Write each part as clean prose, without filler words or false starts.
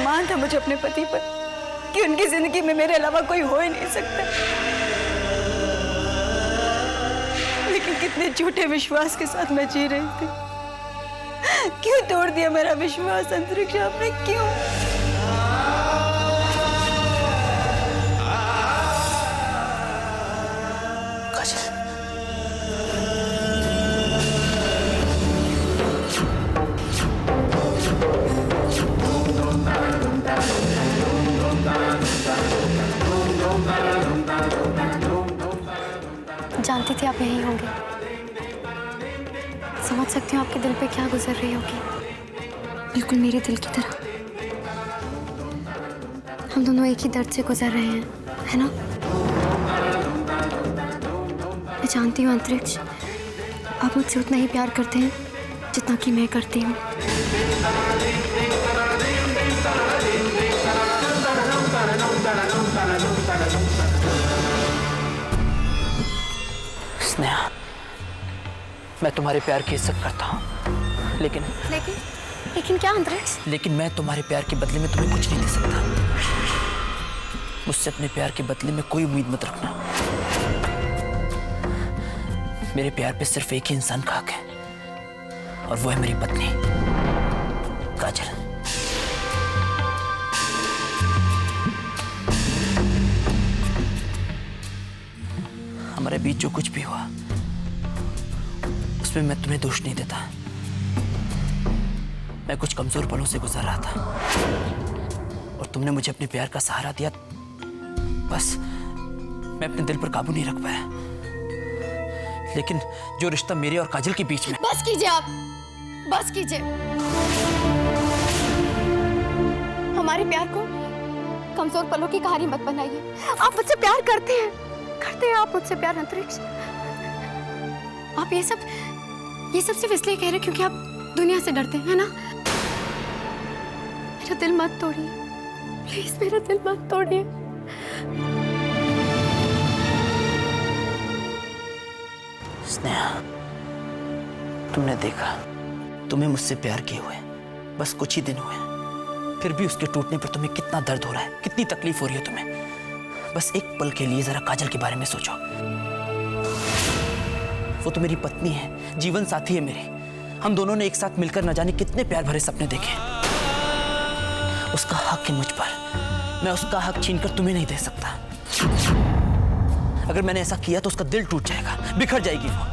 मान था मुझे अपने पति पर कि उनकी जिंदगी में मेरे अलावा कोई हो ही नहीं सकता। लेकिन कितने झूठे विश्वास के साथ मैं जी रही थी। क्यों तोड़ दिया मेरा विश्वास अंतरिक्ष आपने, क्यों? जानती थी आप यहीं होंगे। समझ सकती हूँ आपके दिल पे क्या गुजर रही होगी, बिल्कुल मेरे दिल की तरह। हम दोनों एक ही दर्द से गुजर रहे हैं, है ना? मैं जानती हूँ अंतरिक्ष, आप मुझसे उतना ही प्यार करते हैं जितना कि मैं करती हूँ। स्नेहा, मैं तुम्हारे प्यार की इज्जत करता हूँ, लेकिन क्या अंतरिक्ष? लेकिन मैं तुम्हारे प्यार के बदले में तुम्हें कुछ नहीं दे सकता। मुझसे अपने प्यार के बदले में कोई उम्मीद मत रखना। मेरे प्यार पे सिर्फ एक ही इंसान का हक है, और वो है मेरी पत्नी काजल। हमारे बीच जो कुछ भी हुआ उसमें मैं तुम्हें दोष नहीं देता। मैं कुछ कमजोर पलों से गुजर रहा था और तुमने मुझे अपने प्यार का सहारा दिया, बस मैं अपने दिल पर काबू नहीं रख पाया। लेकिन जो रिश्ता मेरे और काजल के बीच में... बस कीजिए आप, बस कीजिए। हमारे प्यार को कमजोर पलों की कहानी मत बनाइए। आप मुझसे प्यार करते हैं आप मुझसे प्यार अंतरिक्ष। आप ये सब सिर्फ इसलिए कह रहे हैं क्योंकि आप दुनिया से डरते हैं ना? मेरा दिल मत तोड़िए प्लीज, मेरा दिल मत तोड़िए। स्नेहा, तुमने देखा, तुम्हें मुझसे प्यार किए हुए बस कुछ ही दिन हुए, फिर भी उसके टूटने पर तुम्हें कितना दर्द हो रहा है, कितनी तकलीफ हो रही है तुम्हें। बस एक पल के लिए जरा काजल के बारे में सोचो। वो तो मेरी पत्नी है, जीवन साथी है मेरी। हम दोनों ने एक साथ मिलकर न जाने कितने प्यार भरे सपने देखे। उसका हक है मुझ पर, मैं उसका हक छीनकर तुम्हें नहीं दे सकता। अगर मैंने ऐसा किया तो उसका दिल टूट जाएगा, बिखर जाएगी वो।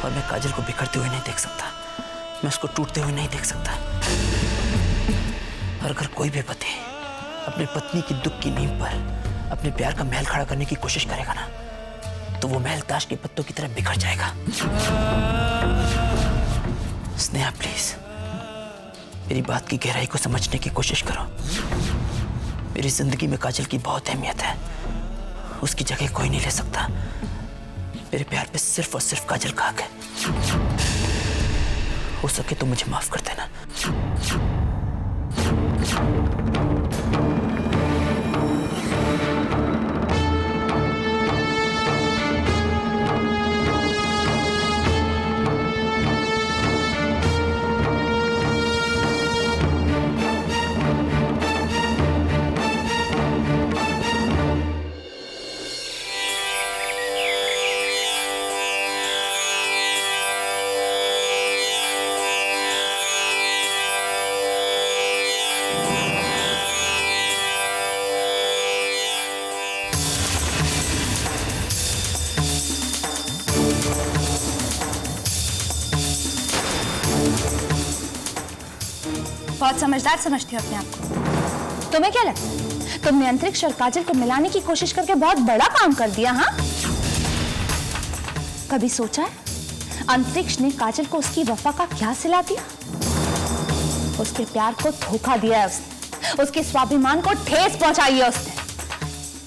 और मैं काजल को बिखरते हुए नहीं देख सकता, मैं उसको टूटते हुए नहीं देख सकता। और अगर कोई भी पति अपने पत्नी की दुख की नींव पर अपने प्यार का महल खड़ा करने की कोशिश करेगा ना, तो वो महल ताश के पत्तों की तरह बिखर जाएगा। स्नेहा प्लीज, मेरी बात की गहराई को समझने की कोशिश करो। मेरी जिंदगी में काजल की बहुत अहमियत है, उसकी जगह कोई नहीं ले सकता। मेरे प्यार पे सिर्फ और सिर्फ काजल का हक है। हो सके तो मुझे माफ कर देना। बहुत समझदार समझती हो अपने आप को। तुम्हें क्या लगता है तुमने अंतरिक्ष और काजल को मिलाने की कोशिश करके बहुत बड़ा काम कर दिया? हाँ, कभी सोचा है अंतरिक्ष ने काजल को उसकी वफा का क्या सिला दिया? उसके प्यार को धोखा दिया है उसने, उसके स्वाभिमान को ठेस पहुंचाई है उसने।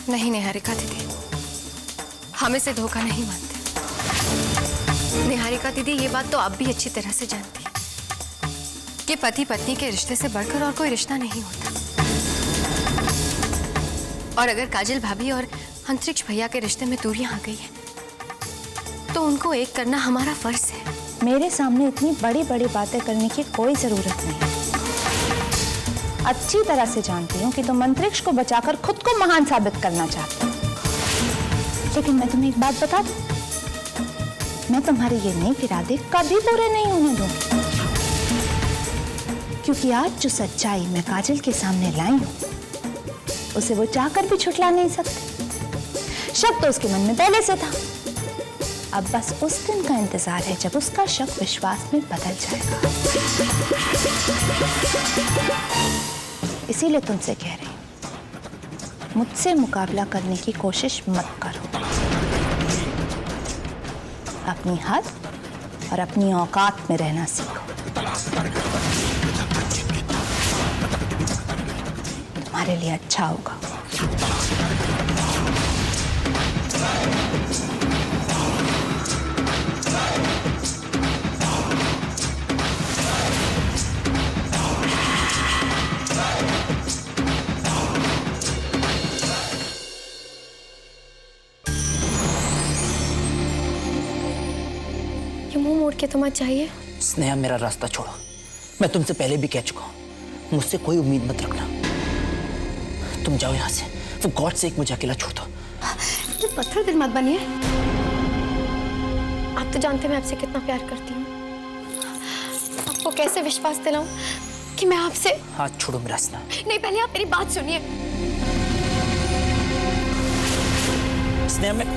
नहीं निहारिका दीदी, हम इसे धोखा नहीं मानते। निहारिका दीदी, ये बात तो आप भी अच्छी तरह से जानती हैं कि पति पत्नी के रिश्ते से बढ़कर और कोई रिश्ता नहीं होता। और अगर काजल भाभी और अंतरिक्ष भैया के रिश्ते में दूरियां आ गई है तो उनको एक करना हमारा फर्ज है। मेरे सामने इतनी बड़ी बड़ी बातें करने की कोई जरूरत नहीं। अच्छी तरह से जानती हूँ कि तुम अंतरिक्ष को बचाकर खुद को महान साबित करना चाहते हो। लेकिन मैं तुम्हें एक बात बता दूं, मैं तुम्हारे ये नेक इरादे कभी पूरे नहीं होने दूंगी। क्योंकि आज जो सच्चाई मैं काजल के सामने लाई हूं, उसे वो चाहकर भी छुटला नहीं सकती। शक तो उसके मन में पहले से था, अब बस उस दिन का इंतजार है जब उसका शक विश्वास में बदल जाएगा। इसीलिए तुमसे कह रही हूं, मुझसे मुकाबला करने की कोशिश मत करो। अपनी हद और अपनी औकात में रहना सीखो। तुम्हारे लिए अच्छा होगा। मुंह मोड़ के तो मत चाहिए। स्नेहा, मेरा रास्ता छोड़ो। मैं तुमसे पहले भी कह चुका हूं, मुझसे कोई उम्मीद मत रखना। तुम जाओ यहाँ से। वो गॉड से एक मुझे अकेला छोड़ दो। तो पत्थर दिल मत बनिए। आप तो जानते हैं मैं आपसे कितना प्यार करती हूँ। आपको कैसे विश्वास दिलाऊं कि मैं आपसे। हाथ छोड़ो मेरा स्नेहा। नहीं, पहले आप मेरी बात सुनिए। स्नेहा, मैं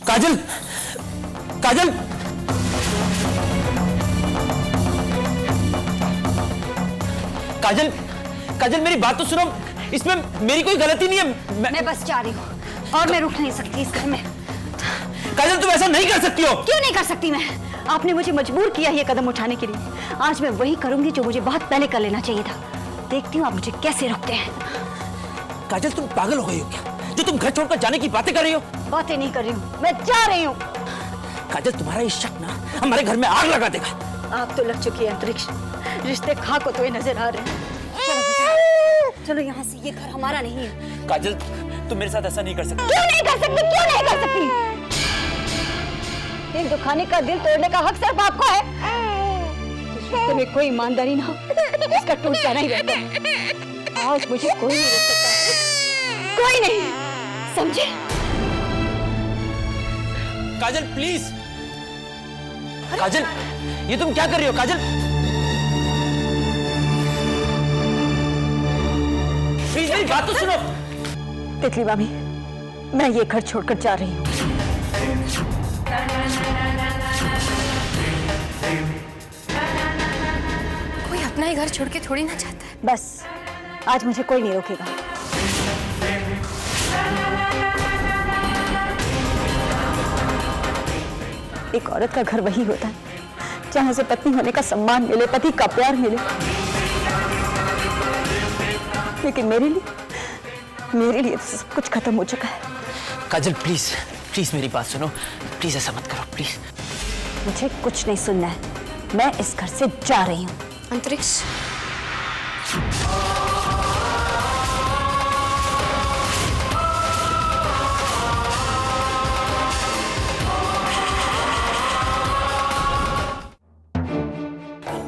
काजल, काजल, काजल, काजल मेरी बात तो सुनो। इसमें मेरी कोई गलती नहीं है। मैं बस जा रही हूँ और मैं रुक नहीं सकती इस घर में। काजल, तुम ऐसा नहीं कर सकती हो। क्यों नहीं कर सकती मैं? आपने मुझे मजबूर किया ये कदम उठाने के लिए। आज मैं वही करूंगी जो मुझे बहुत पहले कर लेना चाहिए था। देखती हूँ आप मुझे कैसे रोकते हैं। काजल, तुम पागल हो गई हो क्या, जो तुम घर छोड़कर जाने की बातें कर रही हो? बातें नहीं कर रही हूँ, मैं जा रही हूँ। काजल, तुम्हारा ये शक ना हमारे घर में आग लगा देगा। आग तो लग चुकी है अंतरिक्ष, रिश्ते खाक होते हुए नजर आ रहे हैं। चलो बेटा, चलो यहाँ से, ये घर हमारा नहीं है। काजल, तुम मेरे साथ ऐसा नहीं कर सकती। क्यों नहीं कर सकती? क्यों नहीं कर सकती? दिल दुखाने का, दिल तोड़ने का हक सिर्फ आपको है। जिस रिश्ते में कोई ईमानदारी ना हो, उसका टूट जाना ही रहता है। आज मुझे कोई नहीं रोक सकता, कोई नहीं, समझे? काजल प्लीज। काजल, ये तुम क्या कर रही हो? काजल प्लीज, मेरी बात तो सुनो। तितली भाभी, मैं ये घर छोड़कर जा रही हूँ। कोई अपना ही घर छोड़ के थोड़ी ना चाहता है। बस आज मुझे कोई नहीं रोकेगा। एक औरत का घर वही होता है जहां से पत्नी होने का सम्मान मिले, पति का प्यार मिले। लेकिन मेरे लिए तो सब कुछ खत्म हो चुका है। काजल प्लीज, प्लीज मेरी बात सुनो। प्लीज ऐसा मत करो, प्लीज। मुझे कुछ नहीं सुनना है, मैं इस घर से जा रही हूँ। अंतरिक्ष,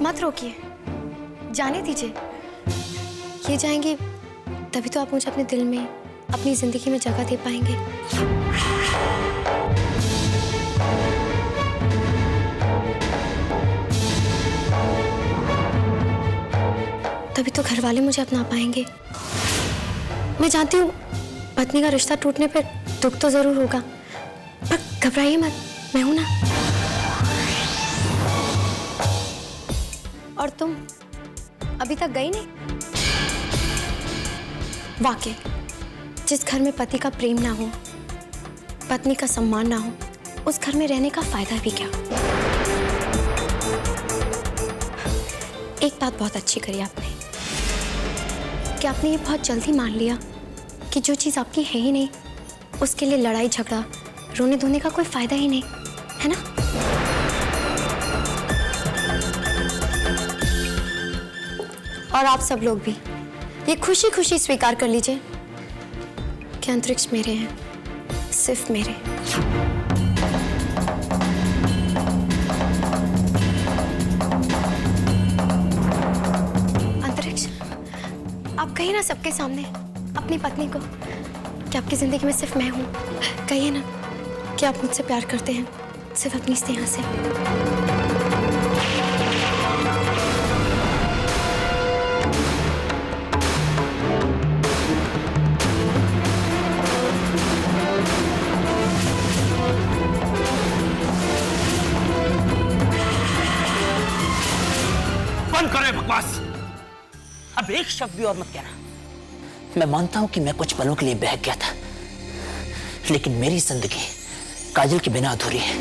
मत रोकिए, जाने दीजिए। ये जाएंगे तभी तो आप मुझे अपने दिल में, अपनी जिंदगी में जगह दे पाएंगे। तभी तो घर वाले मुझे अपना पाएंगे। मैं जानती हूँ पत्नी का रिश्ता टूटने पर दुख तो जरूर होगा, पर घबराइए मत, मैं हूं ना। और तुम अभी तक गई नहीं? वाकई जिस घर में पति का प्रेम ना हो, पत्नी का सम्मान ना हो, उस घर में रहने का फायदा भी क्या? एक बात बहुत अच्छी करी आपने कि आपने ये बहुत जल्दी मान लिया कि जो चीज़ आपकी है ही नहीं, उसके लिए लड़ाई झगड़ा, रोने धोने का कोई फायदा ही नहीं। है ना? और आप सब लोग भी ये खुशी खुशी स्वीकार कर लीजिए कि अंतरिक्ष मेरे हैं, सिर्फ मेरे। अंतरिक्ष, आप कहिए ना सबके सामने अपनी पत्नी को कि आपकी जिंदगी में सिर्फ मैं हूं। कहिए ना कि आप मुझसे प्यार करते हैं, सिर्फ अपनी स्नेहा से। बंद करो बकवास। अब एक शब्द भी और मत कहना। मैं मानता हूं कि मैं कुछ पलों के लिए बहक गया था, लेकिन मेरी जिंदगी काजल के बिना अधूरी है।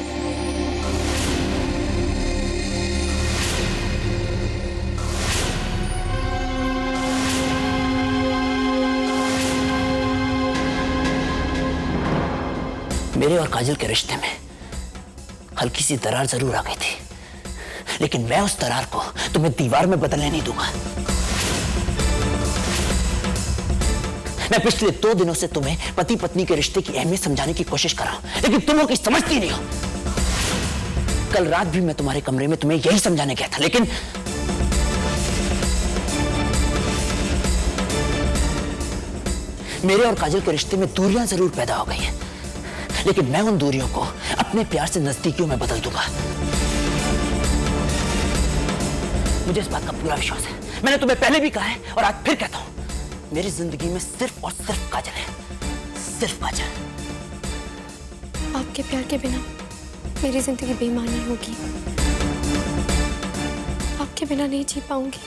मेरे और काजल के रिश्ते में हल्की सी दरार जरूर आ गई थी, लेकिन मैं उस दरार को तुम्हें दीवार में बदलने नहीं दूंगा। मैं पिछले 2 दिनों से तुम्हें पति पत्नी के रिश्ते की अहमियत समझाने की कोशिश कर रहा हूं, लेकिन तुम लोग समझती नहीं हो। कल रात भी मैं तुम्हारे कमरे में तुम्हें यही समझाने गया था, लेकिन मेरे और काजल के रिश्ते में दूरियां जरूर पैदा हो गई हैं, लेकिन मैं उन दूरियों को अपने प्यार से नजदीकियों में बदल दूंगा। मुझे इस बात का पूरा विश्वास है। मैंने तुम्हें पहले भी कहा है और आज फिर कहता हूं, मेरी जिंदगी में सिर्फ और सिर्फ काजल है, सिर्फ काजल। आपके प्यार के बिना मेरी जिंदगी बेमानी होगी, आपके बिना नहीं जी पाऊंगी।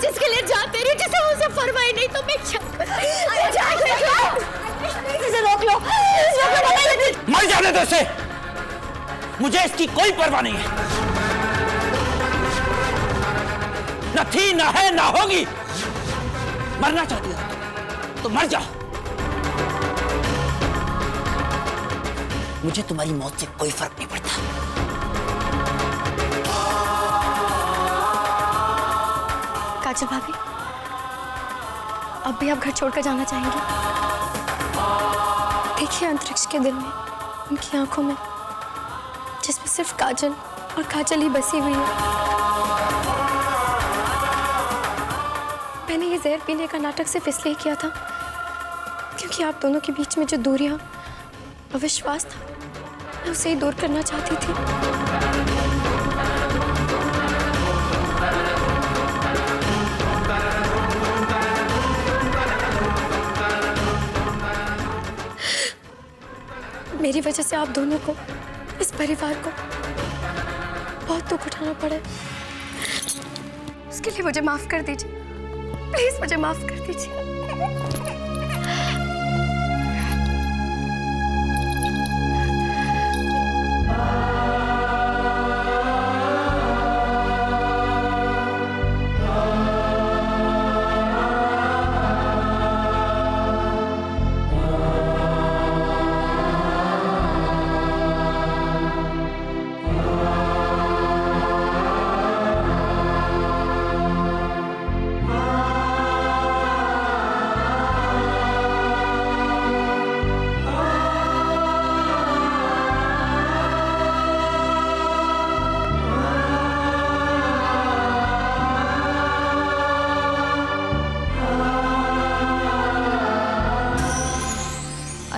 जिसके लिए जाते रही, जिसे मुझे परवाह नहीं, तो मैं क्या करूं? रोक लो, मर जाने दो इसे। मुझे इसकी कोई परवाह नहीं है। न थी, न है, न होगी। मरना चाहती हो तो मर जाओ। मुझे तुम्हारी मौत से कोई फर्क नहीं पड़ता। काजल भाभी, अब भी आप घर छोड़कर जाना चाहेंगे? देखिए अंतरिक्ष के दिल में, उनकी आंखों में, जिसमें सिर्फ काजल और काजल ही बसी हुई है। मैंने ये जहर पीने का नाटक सिर्फ इसलिए किया था क्योंकि आप दोनों के बीच में जो दूरियां, अविश्वास था, मैं उसे ही दूर करना चाहती थी। मेरी वजह से आप दोनों को, इस परिवार को बहुत दुख उठाना पड़ा। उसके लिए मुझे माफ कर दीजिए, प्लीज मुझे माफ कर दीजिए।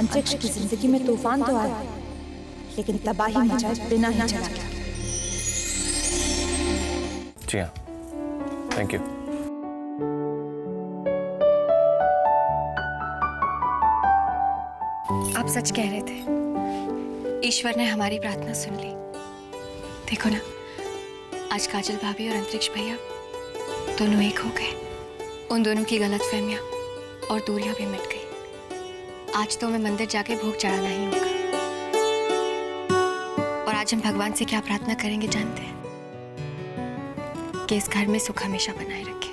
अंतरिक्ष की जिंदगी में तूफान तो आया, लेकिन तबाही मचाए बिना ही चला गया। जी हाँ, थैंक यू। आप सच कह रहे थे, ईश्वर ने हमारी प्रार्थना सुन ली। देखो ना, आज काजल भाभी और अंतरिक्ष भैया दोनों एक हो गए। उन दोनों की गलतफहमियां और दूरियां भी मिट गई। आज तो हमें मंदिर जाके भोग चढ़ाना ही होगा। और आज हम भगवान से क्या प्रार्थना करेंगे जानते हैं? कि इस घर में सुख हमेशा बनाए रखे।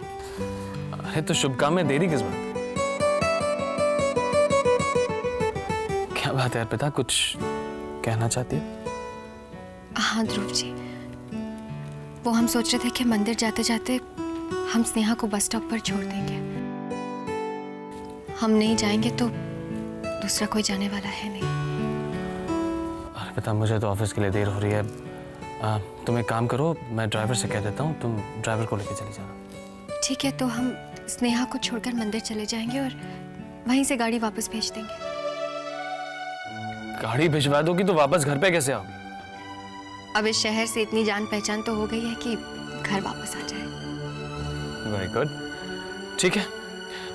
अरे तो शुभ काम में देरी किस बात? क्या बात है अर्पिता, कुछ कहना चाहती है? हाँ ध्रुव जी, वो हम सोच रहे थे कि मंदिर जाते जाते हम स्नेहा को बस स्टॉप पर छोड़ देंगे। हम नहीं जाएंगे तो दूसरा कोई जाने वाला है नहीं। अर्पिता, मुझे तो ऑफिस के लिए देर हो रही है। तुम एक काम करो, मैं ड्राइवर से कह देता हूँ, तुम ड्राइवर को लेके चली जाना। ठीक है, तो हम स्नेहा को छोड़कर मंदिर चले जाएंगे और वहीं से गाड़ी वापस भेज देंगे। गाड़ी भिजवा दोगी तो वापस घर पे कैसे आओगी? अब इस शहर से इतनी जान पहचान तो हो गई है कि घर वापस आ जाए। वेरी गुड, ठीक है,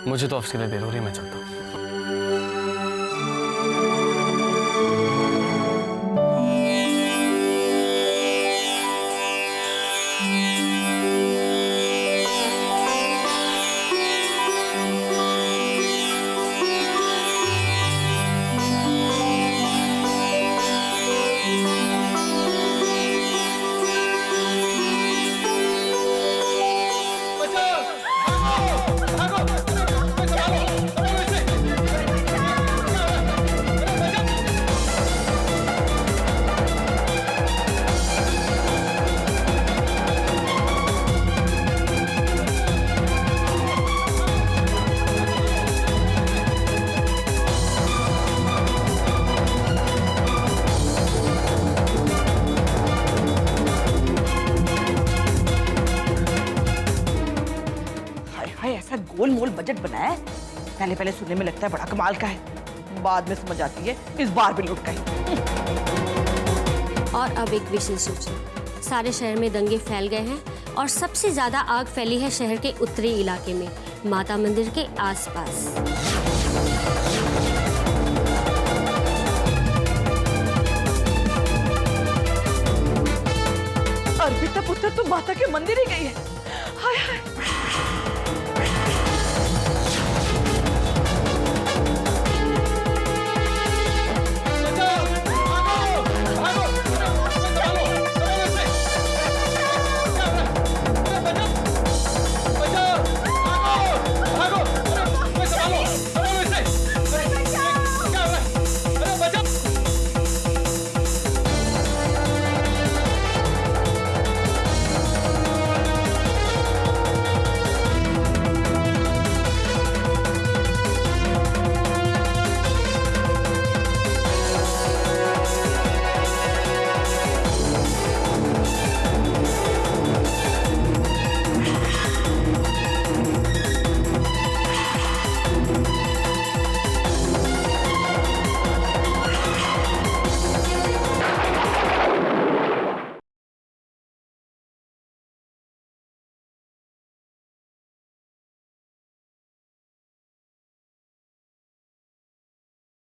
मुझे तो ऑफिस के लिए देर हो रही है, मैं चलता हूँ। ऐसा गोल मोल बजट बनाया है, पहले पहले सुनने में लगता है बड़ा कमाल का है, बाद में समझ आती है इस बार भी लुट गई। और अब एक विशेष सूचना, सारे शहर में दंगे फैल गए हैं और सबसे ज्यादा आग फैली है शहर के उत्तरी इलाके में, माता मंदिर के आसपास। अर्पिता पुत्र तो माता के मंदिर ही गई है। हाय हाय।